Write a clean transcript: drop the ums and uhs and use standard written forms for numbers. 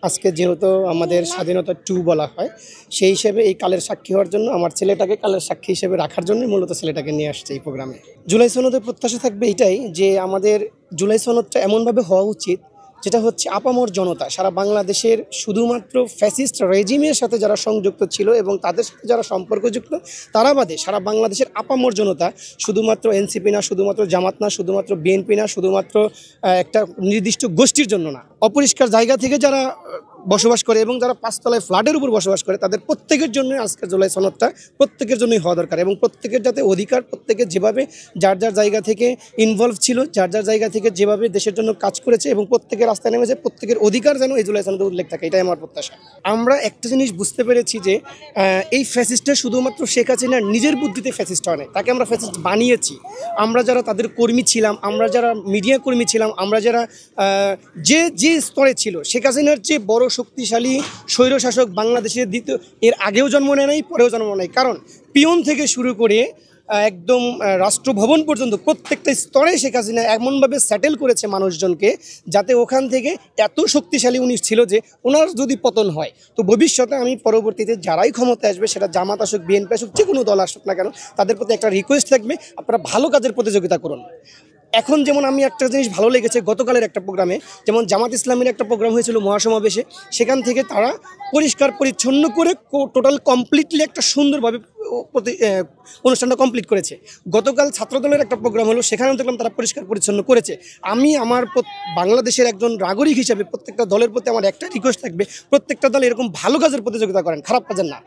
আজকে যেহেতু আমাদের স্বাধীনতা 2 বলা হয়, সেই হিসেবে এই কালের সাক্ষী হওয়ার জন্য আমার ছেলেটাকে কালের সাক্ষী হিসেবে রাখার জন্যই মূলত ছেলেটাকে নিয়ে আসছে এই প্রোগ্রামে। জুলাই সনদের প্রত্যাশা থাকবে এটাই যে আমাদের জুলাই সনদটা এমনভাবে হওয়া উচিত যেটা হচ্ছে আপামর জনতা সারা বাংলাদেশের শুধুমাত্র ফ্যাসিস্ট রেজিমের সাথে যারা সংযুক্ত ছিল এবং তাদের সাথে যারা সম্পর্কযুক্ত তারা বাদে সারা বাংলাদেশের আপামর জনতা, শুধুমাত্র এনসিপি না, শুধুমাত্র জামাত না, শুধুমাত্র বিএনপি না, শুধুমাত্র একটা নির্দিষ্ট গোষ্ঠীর জন্য না, অপরিষ্কার জায়গা থেকে যারা বসবাস করে এবং যারা পাঁচতলায় ফ্ল্যাটের উপর বসবাস করে তাদের প্রত্যেকের জন্যই আজকের জুলাই সনদটা প্রত্যেকের জন্যই হওয়া দরকার এবং প্রত্যেকের যাতে অধিকার, প্রত্যেকের যেভাবে যার যার জায়গা থেকে ইনভলভ ছিল, যার যার জায়গা থেকে যেভাবে দেশের জন্য কাজ করেছে এবং প্রত্যেকের রাস্তায় নেমেছে, প্রত্যেকের অধিকার যেন এই জুলাই সনদে উল্লেখ থাকে, এটাই আমার প্রত্যাশা। আমরা একটা জিনিস বুঝতে পেরেছি যে এই ফ্যাসিস্টটা শুধুমাত্র শেখ হাসিনার নিজের বুদ্ধিতে ফ্যাসিস্ট হয় না, তাকে আমরা ফ্যাসিস্ট বানিয়েছি। আমরা যারা তাদের কর্মী ছিলাম, আমরা যারা মিডিয়া কর্মী ছিলাম, আমরা যারা যে স্তরে ছিল, শেখ হাসিনার চেয়ে বড় শক্তিশালী স্বৈরশাসক বাংলাদেশের দ্বিতীয় এর আগেও জন্ম নেয় নাই, পরেও জন্ম নেয়। কারণ পিয়ন থেকে শুরু করে একদম রাষ্ট্রভবন পর্যন্ত প্রত্যেকটা স্তরে শেখ হাসিনা এমনভাবে সেটেল করেছে মানুষজনকে যাতে ওখান থেকে এত শক্তিশালী উনি ছিল যে ওনার যদি পতন হয় তো ভবিষ্যতে আমি পরবর্তীতে যারাই ক্ষমতায় আসবে, সেটা জামাত আসুক, বিএনপি আসুক, যে কোনো দল আসুক না কেন, তাদের প্রতি একটা রিকোয়েস্ট থাকবে, আপনারা ভালো কাজের প্রতিযোগিতা করুন। এখন যেমন আমি একটা জিনিস ভালো লেগেছে, গতকালের একটা প্রোগ্রামে যেমন জামাত ইসলামের একটা প্রোগ্রাম হয়েছিল মহাসমাবেশে, সেখান থেকে তারা পরিষ্কার পরিচ্ছন্ন করে টোটাল কমপ্লিটলি একটা সুন্দরভাবে অনুষ্ঠানটা কমপ্লিট করেছে। গতকাল ছাত্রদলের একটা প্রোগ্রাম হলো, সেখানেও দেখলাম তারা পরিষ্কার পরিচ্ছন্ন করেছে। আমি আমার বাংলাদেশের একজন নাগরিক হিসাবে প্রত্যেকটা দলের প্রতি আমার একটা রিকোয়েস্ট থাকবে, প্রত্যেকটা দল এরকম ভালো কাজের প্রতিযোগিতা করেন, খারাপ কাজের না।